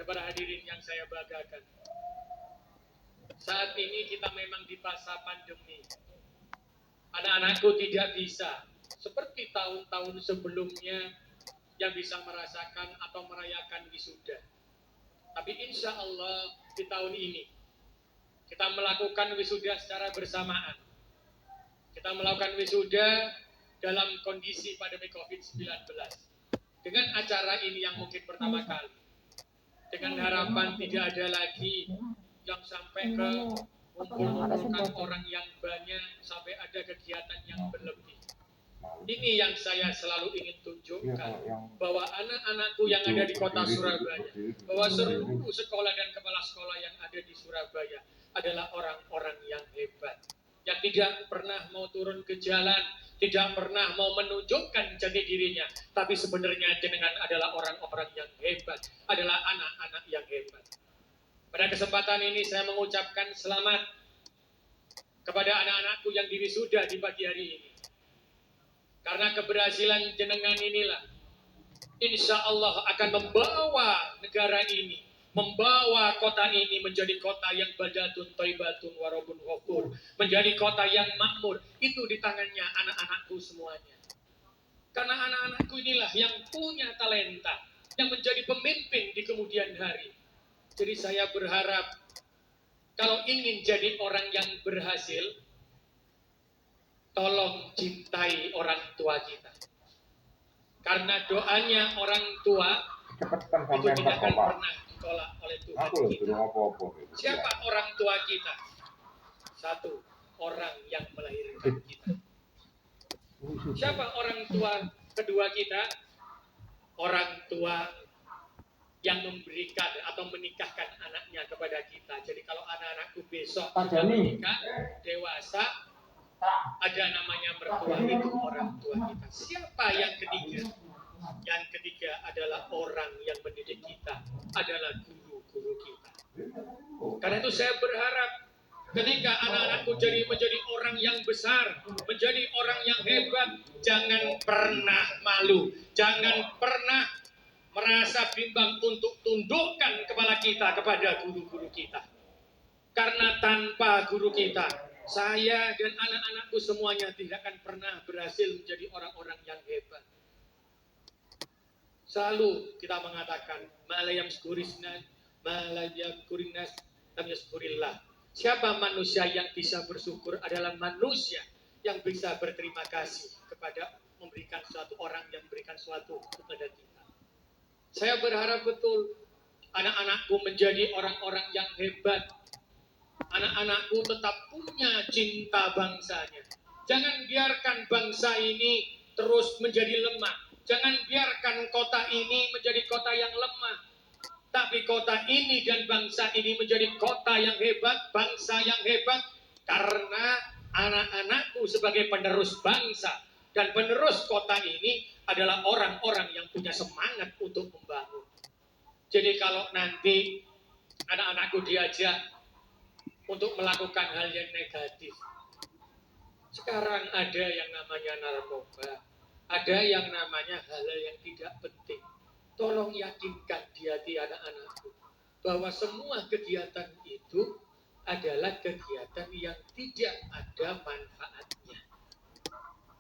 Dan para hadirin yang saya banggakan, saat ini kita memang di masa pandemi. Anak-anakku tidak bisa seperti tahun-tahun sebelumnya yang bisa merasakan atau merayakan wisuda. Tapi insya Allah di tahun ini kita melakukan wisuda secara bersamaan. Kita melakukan wisuda dalam kondisi pandemi COVID-19. Dengan acara ini yang mungkin pertama kali. Dengan harapan tidak ada lagi yang sampai ke mengumpulkan orang yang banyak, sampai ada kegiatan yang berlebih. Ini yang saya selalu ingin tunjukkan, bahwa anak-anakku yang ada di kota Surabaya, bahwa seluruh sekolah dan kepala sekolah yang ada di Surabaya adalah orang-orang yang hebat, yang tidak pernah mau turun ke jalan, tidak pernah mau menunjukkan jati dirinya, tapi sebenarnya jenengan adalah orang-orang yang hebat, adalah anak-anak yang hebat. Pada kesempatan ini saya mengucapkan selamat kepada anak-anakku yang diwisuda di pagi hari ini. Karena keberhasilan jenengan inilah, insya Allah akan membawa negara ini, membawa kota ini menjadi kota yang badatun, thayyibatun, warabun ghafur, menjadi kota yang makmur. Itu di tangannya anak-anakku semuanya. Karena anak-anakku inilah yang punya talenta, yang menjadi pemimpin di kemudian hari. Jadi saya berharap, kalau ingin jadi orang yang berhasil, tolong cintai orang tua kita. Karena doanya orang tua itu tidak akan pernah ditolak oleh Tuhan kita. Siapa orang tua kita? Satu, orang yang melahirkan kita. Siapa orang tua kedua kita? Orang tua yang memberikan atau menikahkan anaknya kepada kita. Jadi kalau anak-anakku besok sudah menikah, dewasa, ada namanya mertua, itu orang tua kita. Siapa yang ketiga? Yang ketiga adalah orang yang mendidik kita, adalah guru-guru kita. Karena itu saya berharap ketika anak-anakku menjadi orang yang besar, menjadi orang yang hebat, jangan pernah malu, jangan pernah merasa bimbang untuk tundukkan kepala kita kepada guru-guru kita. Karena tanpa guru kita, saya dan anak-anakku semuanya tidak akan pernah berhasil menjadi orang-orang yang hebat. Selalu kita mengatakan, malayam skurinas, malayam kurinas, lam yaskurillah. Siapa manusia yang bisa bersyukur adalah manusia yang bisa berterima kasih kepada memberikan suatu orang yang memberikan suatu kepada kita. Saya berharap betul anak-anakku menjadi orang-orang yang hebat. Anak-anakku tetap punya cinta bangsanya. Jangan biarkan bangsa ini terus menjadi lemah. Jangan biarkan kota ini menjadi kota yang lemah. Tapi kota ini dan bangsa ini menjadi kota yang hebat, bangsa yang hebat. Karena anak-anakku sebagai penerus bangsa dan penerus kota ini adalah orang-orang yang punya semangat untuk membangun. Jadi kalau nanti anak-anakku diajak untuk melakukan hal yang negatif, sekarang ada yang namanya narkoba, ada yang namanya hal-hal yang tidak penting. Tolong yakinkan di hati anak-anakku bahwa semua kegiatan itu adalah kegiatan yang tidak ada manfaatnya.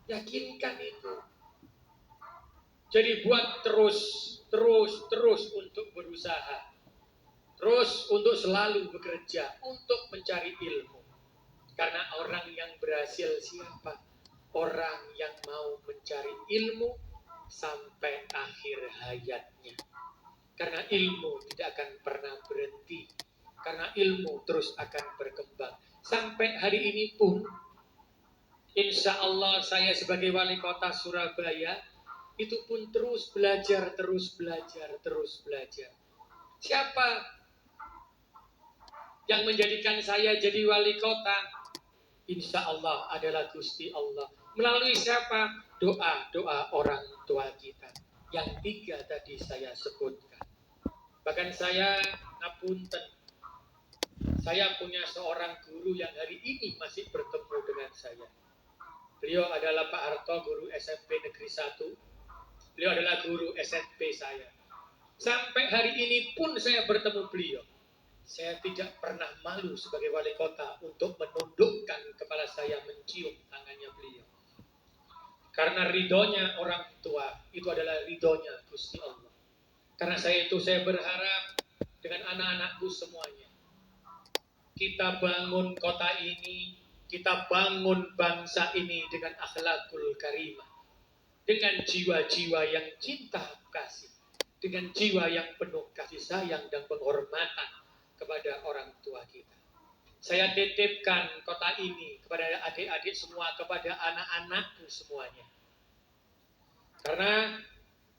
Yakinkan itu. Jadi buat terus untuk berusaha. Terus untuk selalu bekerja, untuk mencari ilmu. Karena orang yang berhasil siapa? Orang yang mau mencari ilmu sampai akhir hayatnya. Karena ilmu tidak akan pernah berhenti. Karena ilmu terus akan berkembang. Sampai hari ini pun, insya Allah saya sebagai wali kota Surabaya, itu pun terus belajar. Siapa yang menjadikan saya jadi wali kota? Insya Allah adalah Gusti Allah. Melalui siapa? Doa orang tua kita. Yang tiga tadi saya sebutkan. Bahkan saya ngapunten, saya punya seorang guru yang hari ini masih bertemu dengan saya. Beliau adalah Pak Harto, guru SMP Negeri 1. Beliau adalah guru SMP saya. Sampai hari ini pun saya bertemu beliau. Saya tidak pernah malu sebagai wali kota untuk menundukkan kepala saya mencium tangannya beliau. Karena ridhonya orang tua itu adalah ridhonya Gusti Allah. Karena saya berharap dengan anak-anakku semuanya, kita bangun kota ini, kita bangun bangsa ini dengan akhlakul karimah, dengan jiwa-jiwa yang cinta kasih, dengan jiwa yang penuh kasih sayang dan penghormatan kepada orang tua kita. Saya titipkan kota ini kepada adik-adik semua, kepada anak-anakku semuanya. Karena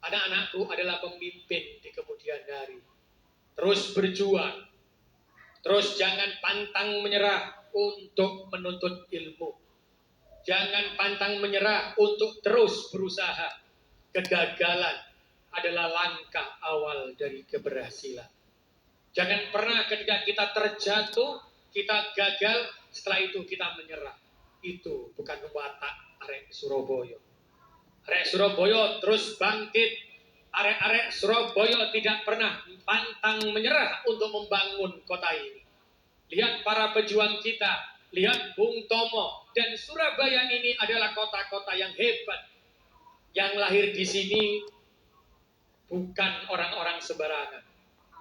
anak-anakku adalah pemimpin di kemudian hari. Terus berjuang, terus jangan pantang menyerah untuk menuntut ilmu. Jangan pantang menyerah untuk terus berusaha. Kegagalan adalah langkah awal dari keberhasilan. Jangan pernah ketika kita terjatuh, kita gagal, setelah itu kita menyerah. Itu bukan watak arek Surabaya. Arek Surabaya terus bangkit. Arek-arek Surabaya tidak pernah pantang menyerah untuk membangun kota ini. Lihat para pejuang kita, lihat Bung Tomo, dan Surabaya ini adalah kota-kota yang hebat. Yang lahir di sini bukan orang-orang sembarangan.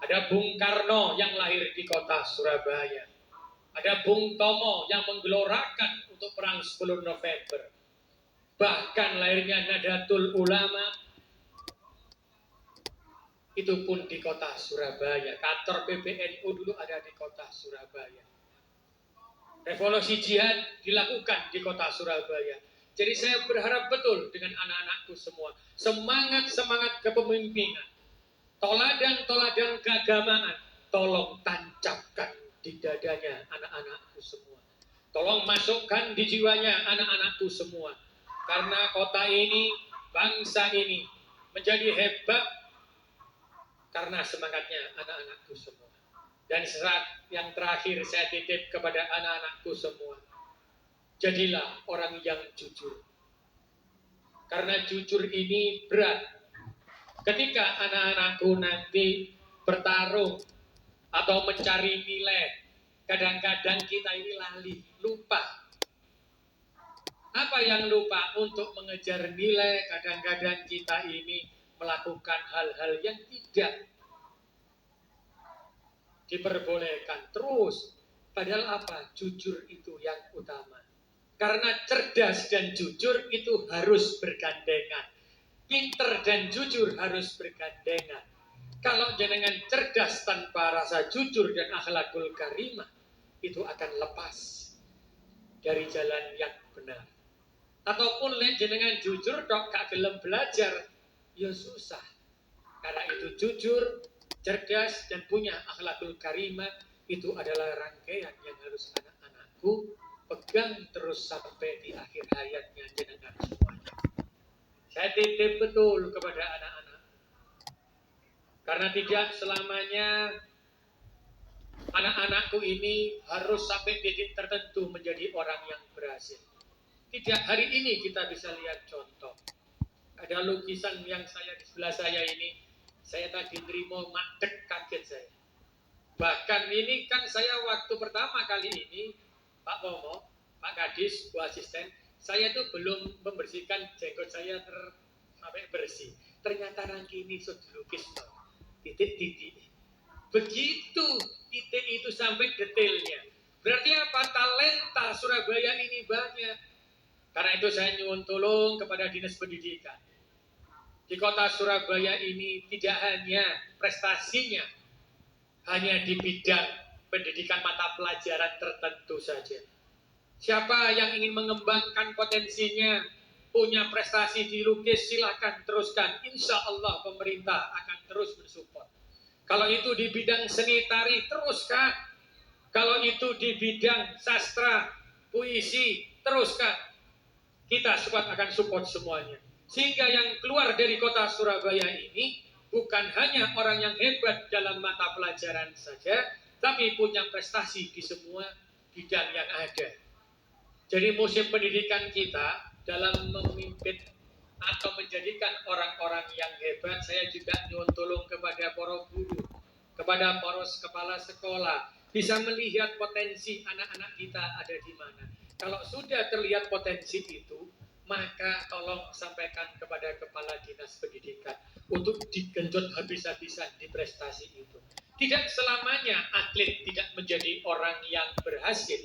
Ada Bung Karno yang lahir di kota Surabaya. Ada Bung Tomo yang menggelorakan untuk perang 10 November. Bahkan lahirnya Nadatul Ulama itu pun di kota Surabaya. Kantor PBNU dulu ada di kota Surabaya. Revolusi jihad dilakukan di kota Surabaya. Jadi saya berharap betul dengan anak-anakku semua. Semangat-semangat kepemimpinan. Toladan-toladan keagamaan. Tolong tancapkan di dadanya anak-anakku semua. Tolong masukkan di jiwanya anak-anakku semua. Karena kota ini, bangsa ini menjadi hebat karena semangatnya anak-anakku semua. Dan saat yang terakhir saya titip kepada anak-anakku semua. Jadilah orang yang jujur. Karena jujur ini berat. Ketika anak-anakku nanti bertarung atau mencari nilai, kadang-kadang kita ini lali, lupa. Apa yang lupa? Untuk mengejar nilai, kadang-kadang kita ini melakukan hal-hal yang tidak diperbolehkan terus. Padahal apa? Jujur itu yang utama. Karena cerdas dan jujur itu harus bergandengan. Pinter dan jujur harus bergandengan. Kalau jenengan cerdas tanpa rasa jujur dan akhlakul karimah, itu akan lepas dari jalan yang benar. Ataupun jenengan jujur dok gak gelem belajar, ya susah. Karena itu jujur, cerdas dan punya akhlakul karimah itu adalah rangkaian yang harus anak-anakku pegang terus sampai di akhir hayatnya jenengan semuanya. Saya titip betul kepada anak-anak. Karena tidak selamanya anak-anakku ini harus sampai titik tertentu menjadi orang yang berhasil. Tidak, hari ini kita bisa lihat contoh. Ada lukisan yang saya di sebelah saya ini, saya tadi terima madek, kaget saya. Bahkan ini kan saya waktu pertama kali ini, Pak Pomo, Pak Kadis, Bu Asisten, saya itu belum membersihkan jenggot saya sampai bersih. Ternyata rangki ini sudah dilukis, titik-titik. Begitu titik itu sampai detailnya. Berarti apa? Talenta Surabaya ini banyak. Karena itu saya nyuwun tolong kepada Dinas Pendidikan. Di kota Surabaya ini tidak hanya prestasinya, hanya di bidang pendidikan mata pelajaran tertentu saja. Siapa yang ingin mengembangkan potensinya, punya prestasi di lukis, silakan teruskan. Insya Allah pemerintah akan terus mensupport. Kalau itu di bidang seni tari, teruskan. Kalau itu di bidang sastra, puisi, teruskan. Kita akan support semuanya. Sehingga yang keluar dari kota Surabaya ini bukan hanya orang yang hebat dalam mata pelajaran saja, tapi punya prestasi di semua bidang yang ada. Jadi musim pendidikan kita dalam memimpin atau menjadikan orang-orang yang hebat, saya juga nyuwun tolong kepada para guru, kepada para kepala sekolah, bisa melihat potensi anak-anak kita ada di mana. Kalau sudah terlihat potensi itu, maka tolong sampaikan kepada kepala dinas pendidikan untuk digenjot habis-habisan di prestasi itu. Tidak selamanya atlet tidak menjadi orang yang berhasil.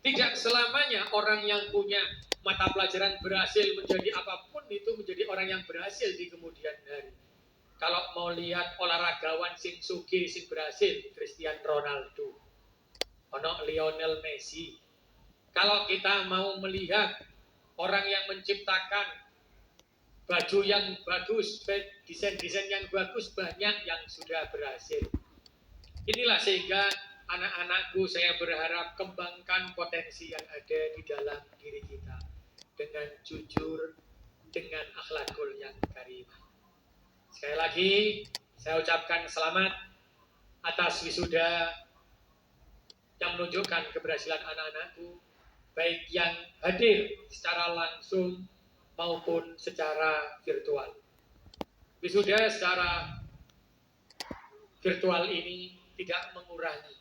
Tidak selamanya orang yang punya mata pelajaran berhasil menjadi apapun itu menjadi orang yang berhasil di kemudian hari. Kalau mau lihat olahragawan sing sugih sing berhasil, Cristiano Ronaldo, ono Lionel Messi. Kalau kita mau melihat orang yang menciptakan baju yang bagus, desain-desain yang bagus, banyak yang sudah berhasil. Inilah sehingga anak-anakku saya berharap kembangkan potensi yang ada di dalam diri kita dengan jujur, dengan akhlakul yang karimah. Sekali lagi saya ucapkan selamat atas wisuda yang menunjukkan keberhasilan anak-anakku, baik yang hadir secara langsung maupun secara virtual. Wisuda secara virtual ini tidak mengurangi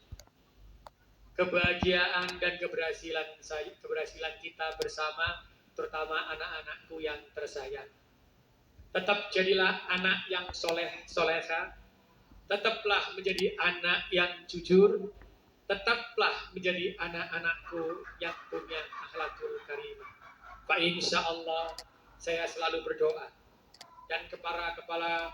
kebahagiaan dan keberhasilan kita bersama, terutama anak-anakku yang tersayang. Tetap jadilah anak yang soleha, tetaplah menjadi anak yang jujur, tetaplah menjadi anak-anakku yang punya akhlakul karimah. Pak insya Allah saya selalu berdoa, dan para kepala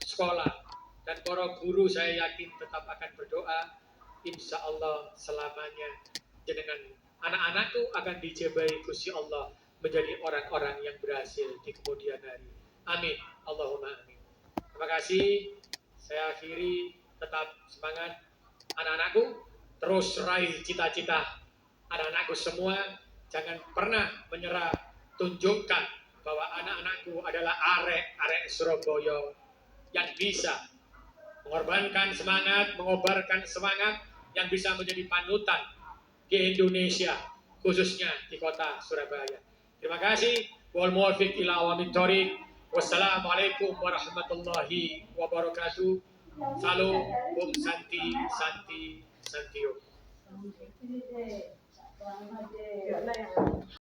sekolah dan para guru saya yakin tetap akan berdoa. Insya Allah selamanya dengan anak-anakku akan dijabai Gusti Allah menjadi orang-orang yang berhasil di kemudian hari. Amin. Allahumma amin. Terima kasih. Saya akhiri, tetap semangat anak-anakku, terus raih cita-cita anak-anakku semua, jangan pernah menyerah, tunjukkan bahwa anak-anakku adalah arek-arek Surabaya yang bisa mengorbankan semangat, mengobarkan semangat, yang bisa menjadi panutan di Indonesia, khususnya di kota Surabaya. Terima kasih. Wal muwaffiq ila aqwamit thoriq. Wassalamualaikum warahmatullahi wabarakatuh. Salam, Om Santi, Santi, Santio.